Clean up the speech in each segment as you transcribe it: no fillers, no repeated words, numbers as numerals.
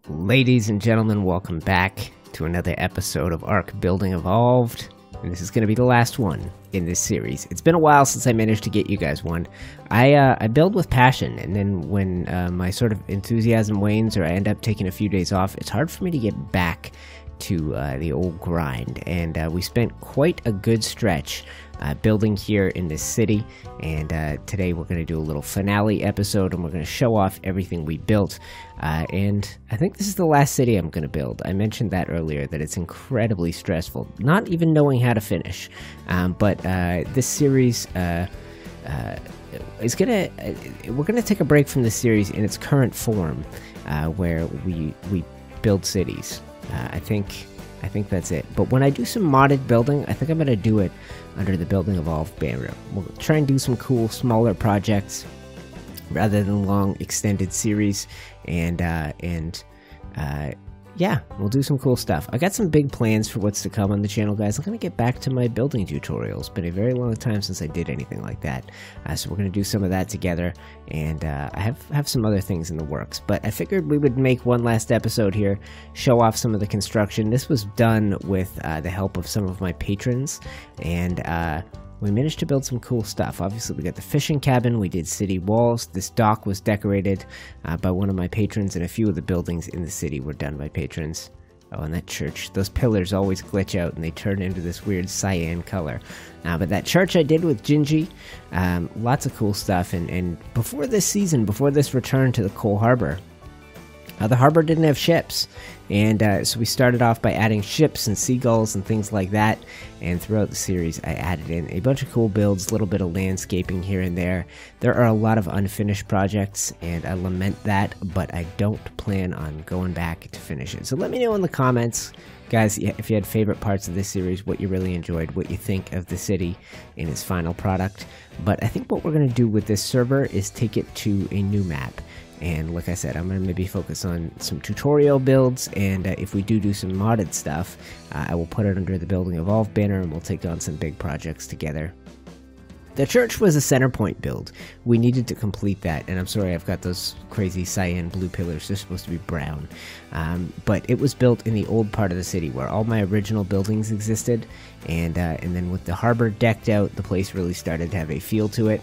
Ladies and gentlemen, welcome back to another episode of Ark Building Evolved, and this is going to be the last one in this series. It's been a while since I managed to get you guys one. I build with passion, and then when my sort of enthusiasm wanes or I end up taking a few days off, it's hard for me to get back to the old grind, and we spent quite a good stretch building here in this city, and today we're going to do a little finale episode, and we're going to show off everything we built, and I think this is the last city I'm going to build. I mentioned that earlier, that it's incredibly stressful, not even knowing how to finish, but this series is gonna we're gonna take a break from this series in its current form, where we build cities. I think that's it. But when I do some modded building, I think I'm going to do it under the Building Evolved banner. We'll try and do some cool, smaller projects rather than long, extended series. And yeah, we'll do some cool stuff. I got some big plans for what's to come on the channel, guys. I'm going to get back to my building tutorials. Been a very long time since I did anything like that. So we're going to do some of that together. And I have some other things in the works. But I figured we would make one last episode here, show off some of the construction. This was done with the help of some of my patrons. And we managed to build some cool stuff. Obviously, we got the fishing cabin, we did city walls, this dock was decorated by one of my patrons, and a few of the buildings in the city were done by patrons. Oh, and that church, those pillars always glitch out and they turn into this weird cyan color. But that church I did with Gingy, lots of cool stuff, and before this season, before this return to the Coal Harbor, the harbor didn't have ships, and so we started off by adding ships and seagulls and things like that, and throughout the series I added in a bunch of cool builds, a little bit of landscaping here and there. There are a lot of unfinished projects, and I lament that, but I don't plan on going back to finish it. So let me know in the comments, guys, if you had favorite parts of this series, what you really enjoyed, what you think of the city in its final product. But I think what we're going to do with this server is take it to a new map. And like I said, I'm going to maybe focus on some tutorial builds, and if we do some modded stuff, I will put it under the Building Evolved banner, and we'll take on some big projects together. The church was a center point build. We needed to complete that, and I'm sorry I've got those crazy cyan blue pillars. They're supposed to be brown. But it was built in the old part of the city where all my original buildings existed, and then with the harbor decked out, the place really started to have a feel to it.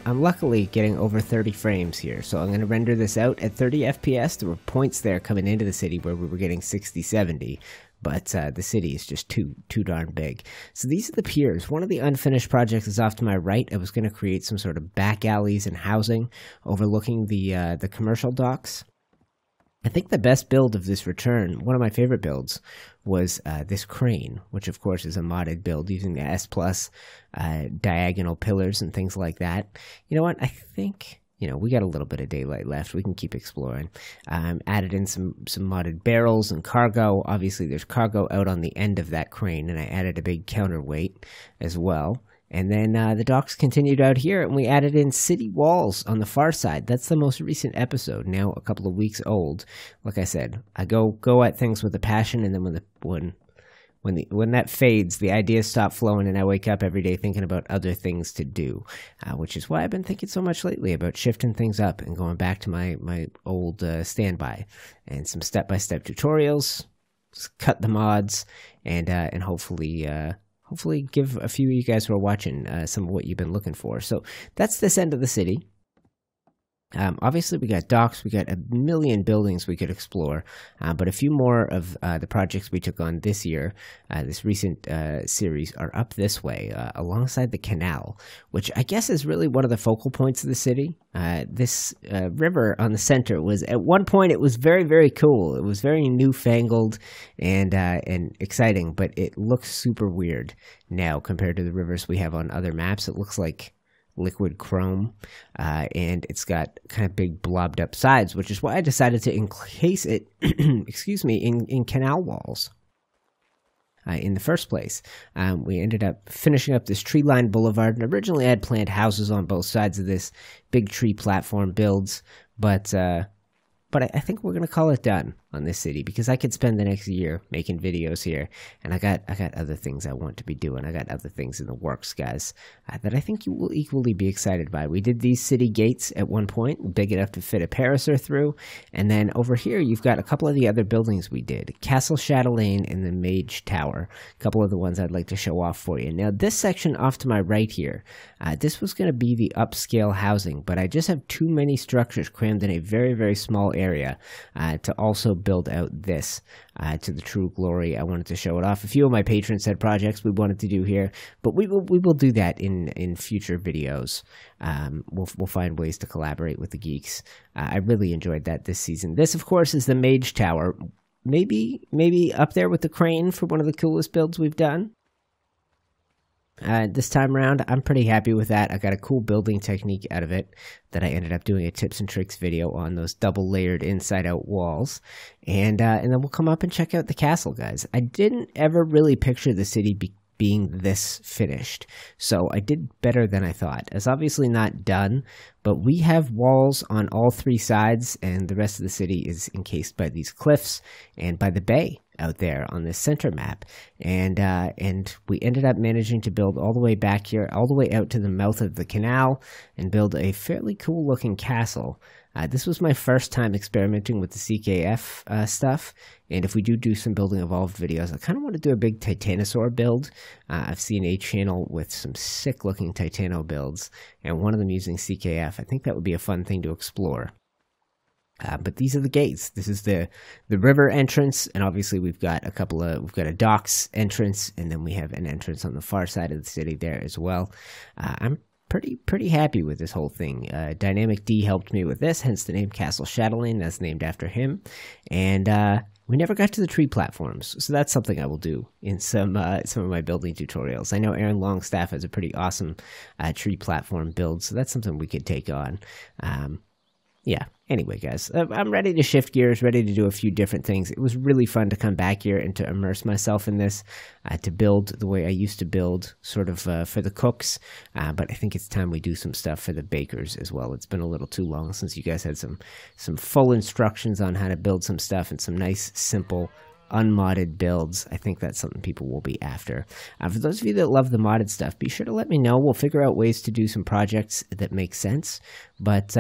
I'm luckily getting over 30 frames here, so I'm going to render this out at 30 FPS. There were points there coming into the city where we were getting 60, 70, but the city is just too darn big. So these are the piers. One of the unfinished projects is off to my right. I was going to create some sort of back alleys and housing overlooking the commercial docks. I think the best build of this return, one of my favorite builds, was this crane, which of course is a modded build using the S+ diagonal pillars and things like that. You know what? I think, we got a little bit of daylight left. We can keep exploring. Added in some modded barrels and cargo. Obviously, there's cargo out on the end of that crane, and I added a big counterweight as well. And then the docks continued out here, and we added in city walls on the far side. That's the most recent episode, now a couple of weeks old. Like I said, I go at things with a passion, and then when that fades, the ideas stop flowing, and I wake up every day thinking about other things to do, which is why I've been thinking so much lately about shifting things up and going back to my old standby and some step-by-step tutorials, cut the mods, and hopefully give a few of you guys who are watching some of what you've been looking for. So that's this end of the city. Obviously, we got docks, we got a million buildings we could explore, but a few more of the projects we took on this year, this recent series, are up this way, alongside the canal, which I guess is really one of the focal points of the city. This river on the center was, at one point, it was very, very cool. It was very newfangled and exciting, but it looks super weird now compared to the rivers we have on other maps. It looks like liquid chrome, and it's got kind of big blobbed up sides, which is why I decided to encase it excuse me, in canal walls in the first place. We ended up finishing up this tree-lined boulevard, and originally I had planned houses on both sides of this big tree platform builds, but I think we're going to call it done. on this city, because I could spend the next year making videos here, and I got other things I want to be doing. I got other things in the works, guys, that I think you will equally be excited by. We did these city gates at one point, big enough to fit a parasaur through, and then over here you've got a couple of the other buildings we did, Castle Chatelaine and the Mage Tower, a couple of the ones I'd like to show off for you. Now this section off to my right here, this was going to be the upscale housing, but I just have too many structures crammed in a very, very small area to also build out this to the true glory. I wanted to show it off. A few of my patrons had projects we wanted to do here, but we will do that in future videos. We'll find ways to collaborate with the geeks. I really enjoyed that this season. This, of course, is the Mage Tower. Maybe up there with the crane for one of the coolest builds we've done. This time around, I'm pretty happy with that. I got a cool building technique out of it that I ended up doing a tips and tricks video on, those double layered inside out walls. And then we'll come up and check out the castle, guys. I didn't ever really picture the city being this finished, so I did better than I thought. It's obviously not done, but we have walls on all three sides, and the rest of the city is encased by these cliffs and by the bay out there on this center map. And we ended up managing to build all the way back here, all the way out to the mouth of the canal, and build a fairly cool looking castle. This was my first time experimenting with the CKF stuff, and if we do some Building Evolved videos, I kind of want to do a big Titanosaur build. I've seen a channel with some sick-looking Titano builds, and one of them using CKF. I think that would be a fun thing to explore. But these are the gates. This is the river entrance, and obviously we've got a docks entrance, and then we have an entrance on the far side of the city there as well. I'm pretty happy with this whole thing. Dynamic D helped me with this, hence the name Castle Chatelaine. That's named after him. And we never got to the tree platforms, so that's something I will do in some of my building tutorials. I know Aaron Longstaff has a pretty awesome tree platform build, so that's something we could take on. Yeah, anyway, guys, I'm ready to shift gears, ready to do a few different things. It was really fun to come back here and to immerse myself in this, to build the way I used to build, sort of for the cooks, but I think it's time we do some stuff for the bakers as well. It's been a little too long since you guys had some full instructions on how to build some stuff and some nice, simple, unmodded builds. I think that's something people will be after. For those of you that love the modded stuff, be sure to let me know. We'll figure out ways to do some projects that make sense, but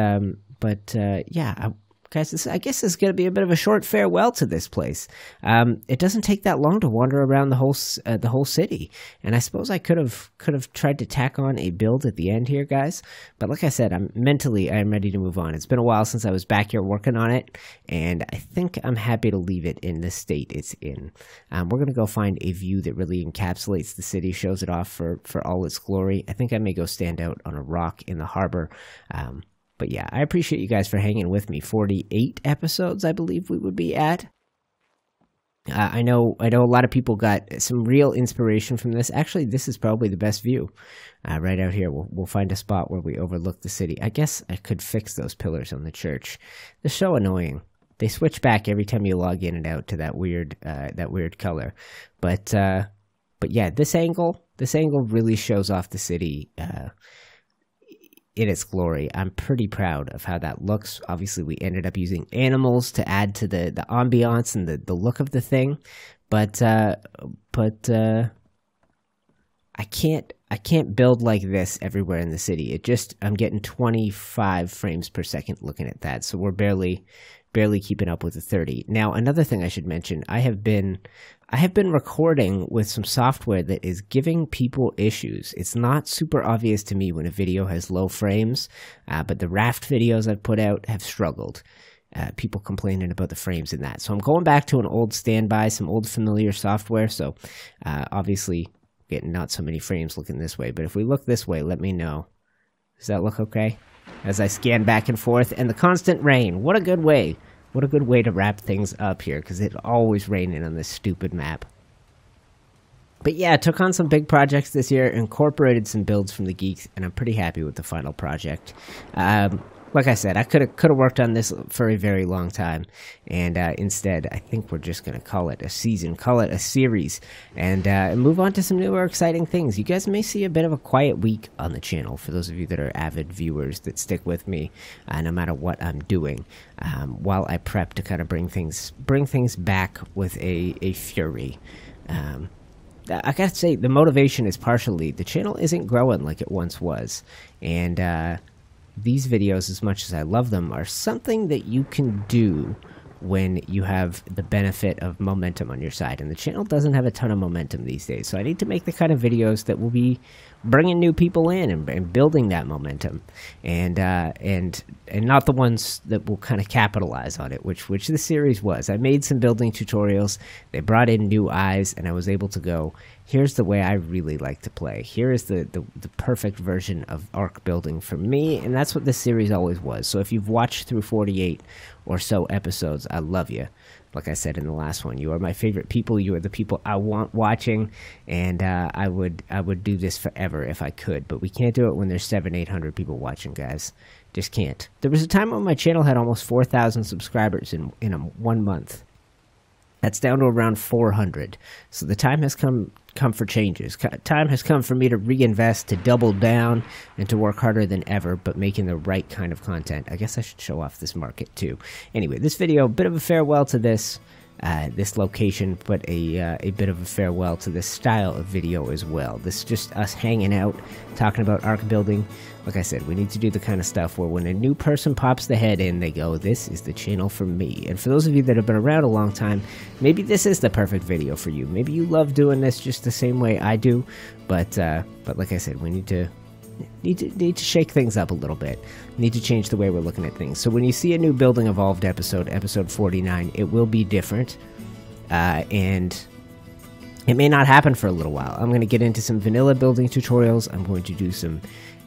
yeah, guys, I guess this is going to be a bit of a short farewell to this place. It doesn't take that long to wander around the whole city, and I suppose I could have tried to tack on a build at the end here, guys. But like I said, I'm ready to move on. It's been a while since I was back here working on it, and I think I'm happy to leave it in the state it's in. We're going to go find a view that really encapsulates the city, shows it off for all its glory. I think I may go stand out on a rock in the harbor. But yeah, I appreciate you guys for hanging with me. 48 episodes, I believe we would be at. I know a lot of people got some real inspiration from this. Actually, this is probably the best view. Right out here, we'll find a spot where we overlook the city. I guess I could fix those pillars on the church. They're so annoying. They switch back every time you log in and out to that weird color. But yeah, this angle really shows off the city in its glory. I'm pretty proud of how that looks. Obviously, we ended up using animals to add to the ambiance and the look of the thing, but I can't build like this everywhere in the city. I'm getting 25 frames per second looking at that, so we're barely keeping up with the 30. Now, another thing I should mention, I have been recording with some software that is giving people issues. It's not super obvious to me when a video has low frames, but the raft videos I've put out have struggled. People complaining about the frames in that. So I'm going back to an old standby, some old familiar software, so obviously getting not so many frames looking this way. But if we look this way, let me know. Does that look okay? As I scan back and forth, and the constant rain. What a good way. What a good way to wrap things up here, because it's always raining on this stupid map. But yeah, I took on some big projects this year, incorporated some builds from the geeks, and I'm pretty happy with the final project. like I said, I could have worked on this for a very long time, and instead, I think we're just gonna call it a season, call it a series, and move on to some newer, exciting things. You guys may see a bit of a quiet week on the channel for those of you that are avid viewers that stick with me, no matter what I'm doing, while I prep to kind of bring things back with a fury. I gotta say, the motivation is partially the channel isn't growing like it once was, and these videos, as much as I love them, are something that you can do when you have the benefit of momentum on your side, and the channel doesn't have a ton of momentum these days, so I need to make the kind of videos that will be bringing new people in and building that momentum, and not the ones that will kind of capitalize on it, which the series was. I made some building tutorials, they brought in new eyes, and I was able to go, here's the way I really like to play. Here is the perfect version of Ark building for me, and that's what this series always was. So if you've watched through 48 or so episodes, I love you. Like I said in the last one, you are my favorite people. You are the people I want watching, and I would do this forever if I could. But we can't do it when there's 700-800 people watching, guys. Just can't. There was a time when my channel had almost 4,000 subscribers in 1 month. That's down to around 400. So the time has come for changes. Time has come for me to reinvest, to double down, and to work harder than ever, but making the right kind of content. I guess I should show off this market too. Anyway, this video, a bit of a farewell to this location, but a bit of a farewell to this style of video as well. This is just us hanging out, talking about Ark building. Like I said, we need to do the kind of stuff where when a new person pops the head in, they go, this is the channel for me. And for those of you that have been around a long time, maybe this is the perfect video for you. Maybe you love doing this just the same way I do, but like I said, we need to shake things up a little bit. Need to change the way we're looking at things. So when you see a new Building Evolved episode 49, it will be different, and it may not happen for a little while. I'm going to get into some vanilla building tutorials. I'm going to do some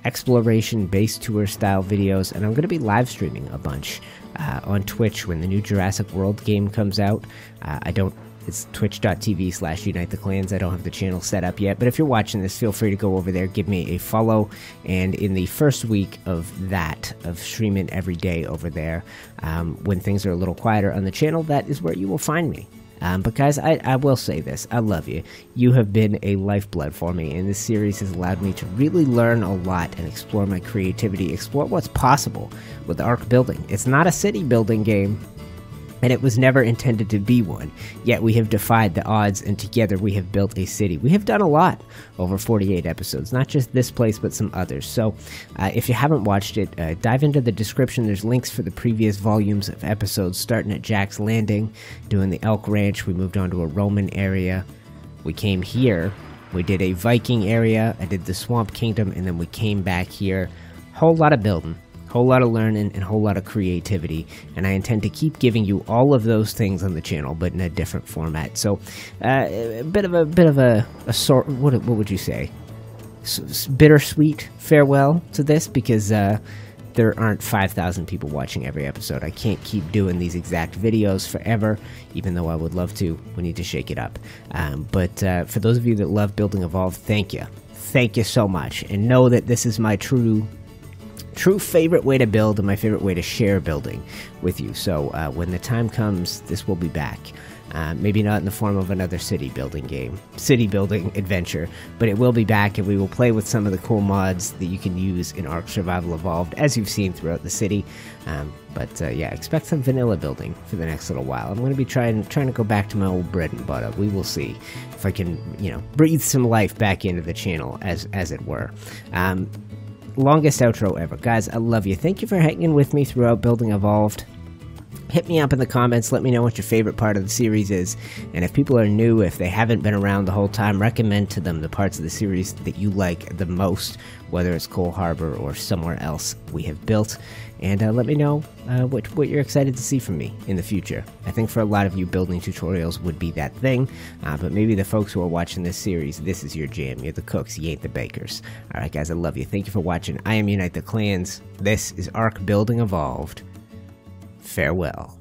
exploration base tour style videos, and I'm going to be live streaming a bunch on Twitch when the new Jurassic World game comes out. It's twitch.tv/UniteTheClans. I don't have the channel set up yet, but if you're watching this, feel free to go over there, give me a follow, and in the first week of streaming every day over there, when things are a little quieter on the channel, that is where you will find me. But guys, I will say this, I love you. You have been a lifeblood for me, and this series has allowed me to really learn a lot and explore my creativity, explore what's possible with Ark building. It's not a city building game, and it was never intended to be one, yet we have defied the odds, and together we have built a city. We have done a lot over 48 episodes, not just this place, but some others. So if you haven't watched it, dive into the description. There's links for the previous volumes of episodes, starting at Jack's Landing, doing the Elk Ranch. We moved on to a Roman area. We came here. We did a Viking area. I did the Swamp Kingdom, and then we came back here. Whole lot of building. Whole lot of learning and whole lot of creativity, and I intend to keep giving you all of those things on the channel, but in a different format. So, a bit of a sort. What would you say? Bittersweet farewell to this, because there aren't 5,000 people watching every episode. I can't keep doing these exact videos forever, even though I would love to. We need to shake it up. But for those of you that love Building Evolved, thank you so much, and know that this is my true favorite way to build and my favorite way to share building with you. So when the time comes, this will be back. Maybe not in the form of another city building adventure, but it will be back, and we will play with some of the cool mods that you can use in Ark Survival Evolved, as you've seen throughout the city. Yeah, expect some vanilla building for the next little while. I'm going to be trying to go back to my old bread and butter. We will see if I can, breathe some life back into the channel, as it were. Longest outro ever. Guys, I love you. Thank you for hanging with me throughout Building Evolved. Hit me up in the comments. Let me know what your favorite part of the series is. And if people are new, if they haven't been around the whole time, recommend to them the parts of the series that you like the most, whether it's Cole Harbor or somewhere else we have built. And let me know what you're excited to see from me in the future. I think for a lot of you, building tutorials would be that thing. But maybe the folks who are watching this series, this is your jam. You're the cooks, you ain't the bakers. Alright guys, I love you. Thank you for watching. I am Unite the Clans. This is Ark Building Evolved. Farewell.